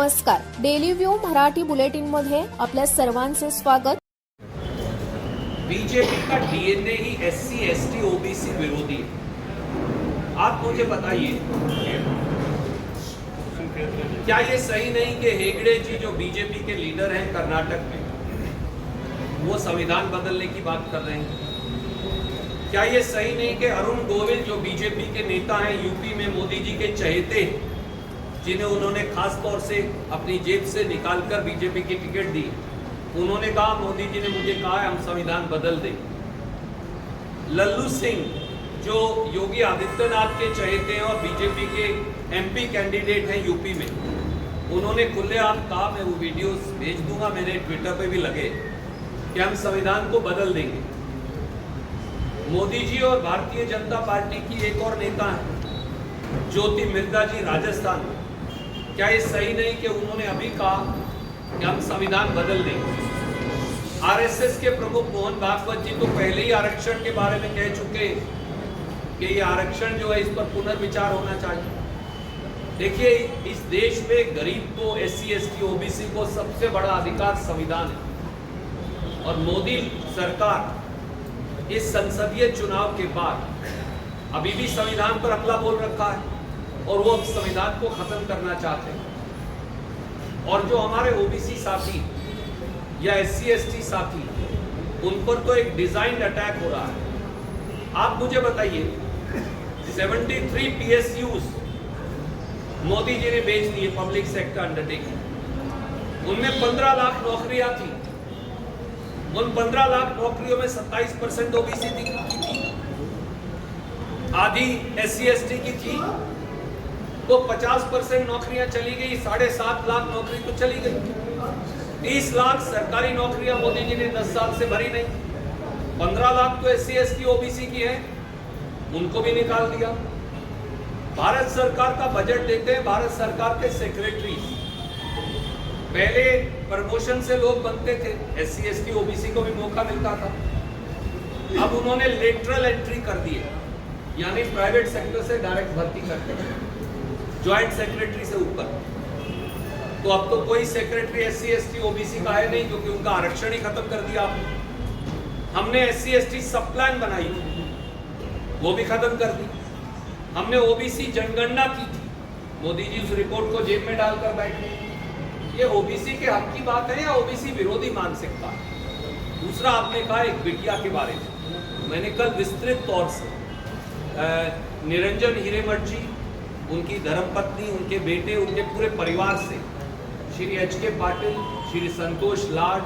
नमस्कार, daily view Marathi bulletin मध्ये आपल्या सर्वांचे स्वागत। बीजेपी का डीएनए ही एससी, एसटी, ओबीसी विरोधी है। आप मुझे बताइए, क्या ये सही नहीं कि हेगड़े जी जो बीजेपी के लीडर हैं कर्नाटक में, वो संविधान बदलने की बात कर रहे हैं? क्या ये सही नहीं कि अरुण गोविल जो बीजेपी के नेता हैं यूपी में, मोदी जी के चहेते, जिन्हें उन्होंने खास तौर से अपनी जेब से निकालकर बीजेपी की टिकट दी, उन्होंने कहा मोदी जी ने मुझे कहा है हम संविधान बदल दें। लल्लू सिंह जो योगी आदित्यनाथ के चहेते हैं और बीजेपी के एमपी कैंडिडेट हैं यूपी में, उन्होंने खुलेआम कहा, मैं वो वीडियोस भेज दूंगा, मेरे ट्विटर पे भी लगे, कि हम संविधान को बदल देंगे। मोदी जी और भारतीय जनता पार्टी की एक और नेता है ज्योति मिर्धा जी राजस्थान में, क्या ये सही नहीं कि उन्होंने अभी कहा कि हम संविधान बदल देंगे? आरएसएस के प्रमुख मोहन भागवत जी तो पहले ही आरक्षण के बारे में कह चुके कि ये आरक्षण जो है इस पर पुनर्विचार होना चाहिए। देखिए, इस देश में गरीब को, एससी, एसटी, ओबीसी को सबसे बड़ा अधिकार संविधान है, और मोदी सरकार इस संसदीय चुनाव के बाद अभी भी संविधान पर हमला बोल रखा है और वो अब संविधान को खत्म करना चाहते हैं। और जो हमारे ओबीसी साथी या एससी, एसटी साथी, उन पर तो एक डिजाइन अटैक हो रहा है। आप मुझे बताइए, 73 PSUs मोदी जी ने बेच दिए, पब्लिक सेक्टर अंडरटेकिंग। उनमें 15 लाख नौकरियां थी। उन 15 लाख नौकरियों में 27% ओबीसी की थी, आधी एससी, एसटी की थी, तो 50% नौकरियां चली गई। 7.5 लाख नौकरी तो चली गई। 30 लाख सरकारी नौकरियां मोदी जी ने 10 साल से भरी नहीं। 15 लाख तो एससी, एसटी, ओबीसी की है, उनको भी निकाल दिया। भारत सरकार का बजट देते हैं भारत सरकार के सेक्रेटरी। पहले प्रमोशन से लोग बनते थे, एससी, एसटी, ओबीसी को भी मौका मिलता था। अब उन्होंने लेटरल एंट्री कर दी है, यानी प्राइवेट सेक्टर से डायरेक्ट भर्ती करते हैं, ज्वाइंट सेक्रेटरी से ऊपर। तो अब तो कोई सेक्रेटरी एससी, एसटी, ओबीसी का है नहीं, क्योंकि उनका आरक्षण ही खत्म कर दिया आपने। हमने एससी, एसटी सब प्लान बनाई थी, वो भी खत्म कर दी। हमने ओबीसी जनगणना की थी, मोदी जी उस रिपोर्ट को जेब में डालकर बैठे। ये ओबीसी के हक की बात है या ओबीसी विरोधी मानसिकता? दूसरा, आपने कहा एक बिटिया के बारे में, मैंने कल विस्तृत तौर से निरंजन हिरेमठ जी, उनकी धर्मपत्नी, उनके बेटे, उनके पूरे परिवार से, श्री HK पाटिल, श्री संतोष लाड,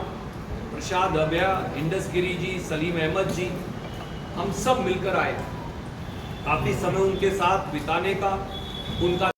प्रसाद अभया, इंडस गिरी जी, सलीम अहमद जी, हम सब मिलकर आए। काफी समय उनके साथ बिताने का, उनका